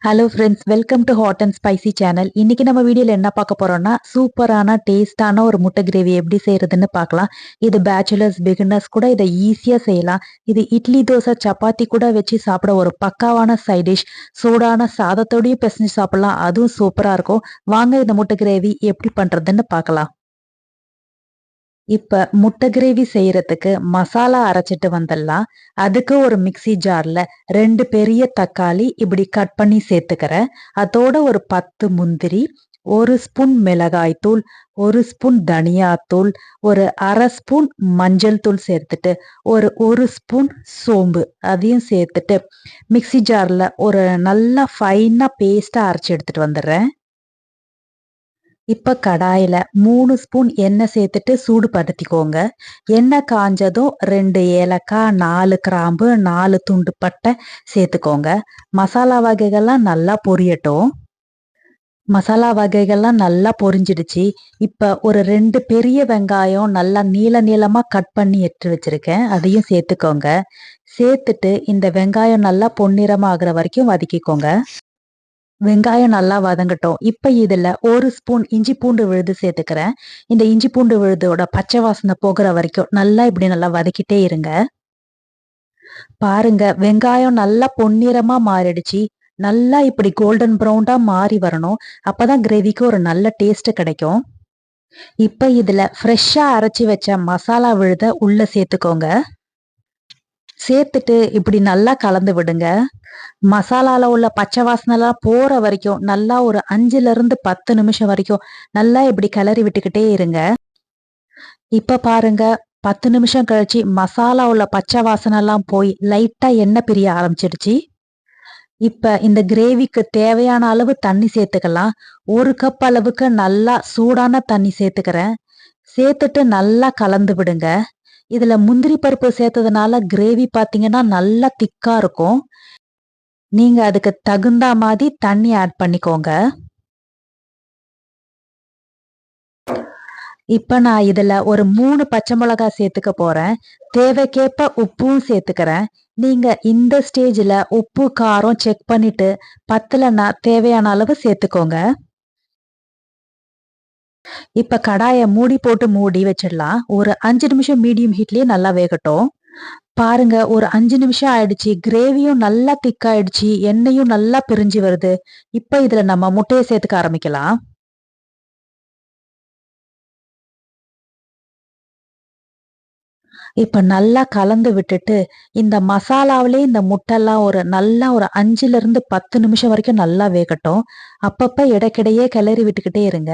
Hello friends, welcome to hot and spicy channel. இன்னைக்கு நம்ம வீடியோல என்ன பார்க்க போறோம்னா, சூப்பரான டேஸ்டான ஒரு முட்டை கிரேவி எப்படி செய்யறதுன்னு பார்க்கலாம். இது பேச்சுலர்ஸ், பிகினர்ஸ் கூட இதை ஈஸியா செய்யலாம். இது இட்லி, தோசை, சப்பாத்தி கூட வச்சு சாப்பிட ஒரு பக்காவான சைட் டிஷ். சூடான சாதத்தோடயும் பிசைஞ்சு சாப்பிடலாம், அதுவும் சூப்பரா இருக்கும். வாங்க இந்த முட்டை கிரேவி எப்படி பண்றதுன்னு பார்க்கலாம். இப்ப முட்டை கிரேவி செய்யறதுக்கு மசாலா அரைச்சிட்டு வந்துடலாம். அதுக்கு ஒரு மிக்ஸி ஜார்ல 2 பெரிய தக்காளி இப்படி கட் பண்ணி சேர்த்துக்கிறேன். அதோட ஒரு 10 முந்திரி, 1 ஸ்பூன் மிளகாய் தூள், 1 ஸ்பூன் தனியாத்தூள், ஒரு 1/2 ஸ்பூன் மஞ்சள் தூள் சேர்த்துட்டு, ஒரு ஸ்பூன் சோம்பு அதையும் சேர்த்துட்டு மிக்ஸி ஜார்ல ஒரு நல்லா ஃபைனா பேஸ்டா அரைச்சு எடுத்துட்டு வந்துடுறேன். இப்ப கடாயில 3 ஸ்பூன் எண்ணெய் சேர்த்துட்டு சூடு படுத்திக்கோங்க. எண்ணெய் காஞ்சதும் 2 ஏலக்காய், 4 கிராம்பு, 4 துண்டு பட்டை சேர்த்துக்கோங்க. மசாலா வகைகள்லாம் நல்லா பொரியட்டும். மசாலா வகைகள்லாம் நல்லா பொரிஞ்சிடுச்சு. இப்ப ஒரு 2 பெரிய வெங்காயம் நல்லா நீள நீளமா கட் பண்ணி எடுத்து வச்சிருக்கேன். அதையும் சேர்த்துக்கோங்க. சேர்த்துட்டு இந்த வெங்காயம் நல்லா பொன்னிறமா ஆகுற வரைக்கும் வதக்கிக்கோங்க. வெங்காயம் நல்லா வதங்கட்டும். இப்ப இதுல 1 ஸ்பூன் இஞ்சி பூண்டு விழுது சேர்த்துக்கிறேன். இந்த இஞ்சி பூண்டு விழுதோட பச்சை வாசனை போகிற வரைக்கும் இப்படி நல்லா வதக்கிட்டே இருங்க. பாருங்க, வெங்காயம் நல்லா பொன்னிறமா மாறிடுச்சு. நல்லா இப்படி கோல்டன் ப்ரௌன்டா மாறி வரணும். அப்பதான் கிரேவிக்கு ஒரு நல்ல டேஸ்ட் கிடைக்கும். இப்ப இதுல ஃப்ரெஷ்ஷா அரைச்சி வச்ச மசாலா விழுத உள்ள சேர்த்துக்கோங்க. சேர்த்துட்டு இப்படி நல்லா கலந்து விடுங்க. மசாலால உள்ள பச்சை வாசனைலாம் போற வரைக்கும் நல்லா ஒரு 5ல இருந்து 10 நிமிஷம் வரைக்கும் நல்லா இப்படி கிளறி விட்டுக்கிட்டே இருங்க. இப்ப பாருங்க, 10 நிமிஷம் கழிச்சு மசாலா உள்ள பச்சை வாசனை எல்லாம் போய் லைட்டா எண்ணெய் பிரிய ஆரம்பிச்சிடுச்சு. இப்ப இந்த கிரேவிக்கு தேவையான அளவு தண்ணி சேர்த்துக்கலாம். 1 கப் அளவுக்கு நல்லா சூடான தண்ணி சேர்த்துக்கிறேன். சேர்த்துட்டு நல்லா கலந்து விடுங்க. இதுல முந்திரி பருப்பு சேர்த்ததுனால கிரேவி பாத்தீங்கன்னா நல்லா திக்கா இருக்கும். நீங்க அதுக்கு தகுந்த மாதிரி தண்ணி ஆட் பண்ணிக்கோங்க. இப்ப நான் இதுல ஒரு 3 பச்சை மிளகாய் சேர்த்துக்க போறேன். தேவைக்கேற்ப உப்பும் சேர்த்துக்கிறேன். நீங்க இந்த ஸ்டேஜ்ல உப்பு காரம் செக் பண்ணிட்டு பத்தலன்னா தேவையான அளவு சேர்த்துக்கோங்க. இப்ப கடாயை மூடி போட்டு மூடி வச்சிடலாம். ஒரு 5 நிமிஷம் மீடியம் ஹீட்லயே நல்லா வேகட்டும். பாருங்க, ஒரு 5 நிமிஷம் ஆயிடுச்சு. கிரேவியும் நல்லா திக்காயிடுச்சு. எண்ணெயும் நல்லா பிரிஞ்சு வருது. இப்ப இதுல நம்ம முட்டையை சேர்த்துக்க ஆரம்பிக்கலாம். இப்ப நல்லா கலந்து விட்டுட்டு இந்த மசாலாவிலே இந்த முட்டைலாம் ஒரு 5ல இருந்து 10 நிமிஷம் வரைக்கும் நல்லா வேகட்டும். அப்பப்ப இடைக்கிடையே கிளறி விட்டுக்கிட்டே இருங்க.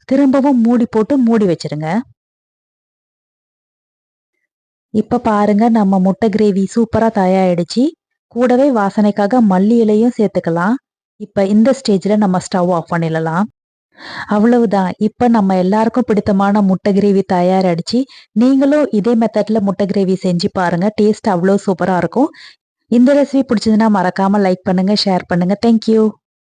திரும்பவும் மூடி போட்டு மூடி வச்சிருங்க. இப்ப பாருங்க, நம்ம முட்டை கிரேவி சூப்பரா தயாராயிடுச்சு. கூடவே வாசனைக்காக மல்லி இலையும் சேர்த்துக்கலாம். இப்ப இந்த ஸ்டேஜ்ல நம்ம ஸ்டவ் ஆஃப் பண்ணிடலாம். அவ்வளவுதான். இப்ப நம்ம எல்லாருக்கும் பிடித்தமான முட்டை கிரேவி தயாராயிடுச்சு. நீங்களும் இதே மெத்தட்ல முட்டை கிரேவி செஞ்சு பாருங்க. டேஸ்ட் அவ்வளோ சூப்பரா இருக்கும். இந்த ரெசிபி பிடிச்சதுன்னா மறக்காம லைக் பண்ணுங்க, ஷேர் பண்ணுங்க. தேங்க்யூ.